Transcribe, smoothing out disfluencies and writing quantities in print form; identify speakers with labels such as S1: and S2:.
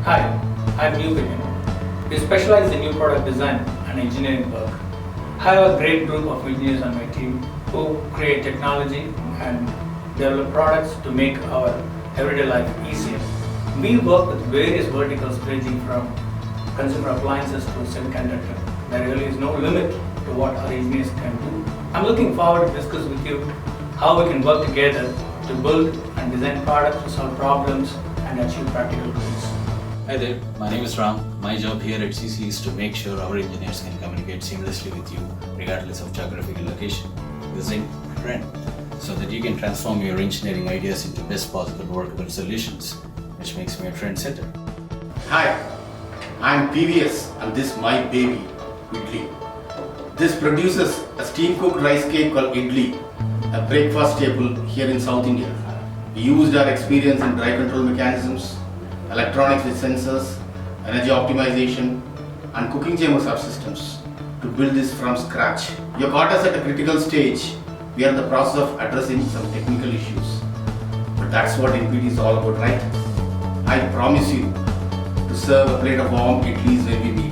S1: Hi, I'm New Begin. We specialize in new product design and engineering work. I have a great group of engineers on my team who create technology and develop products to make our everyday life easier. We work with various verticals ranging from consumer appliances to semiconductor. There really is no limit to what our engineers can do. I'm looking forward to discuss with you how we can work together to build and design products to solve problems and achieve practical goals.
S2: Hi there, my name is Ram. My job here at CCE is to make sure our engineers can communicate seamlessly with you regardless of geographical location using Trend so that you can transform your engineering ideas into best possible workable solutions, which makes me a trendsetter.
S3: Hi, I'm PVS and this is my baby, Idli. This produces a steam-cooked rice cake called Idli, a breakfast staple here in South India. We used our experience in dry control mechanisms, electronics with sensors, energy optimization, and cooking chamber subsystems to build this from scratch. You caught us at a critical stage. We are in the process of addressing some technical issues. But that's what NPT is all about, right? I promise you to serve a plate of warm idlis when we meet.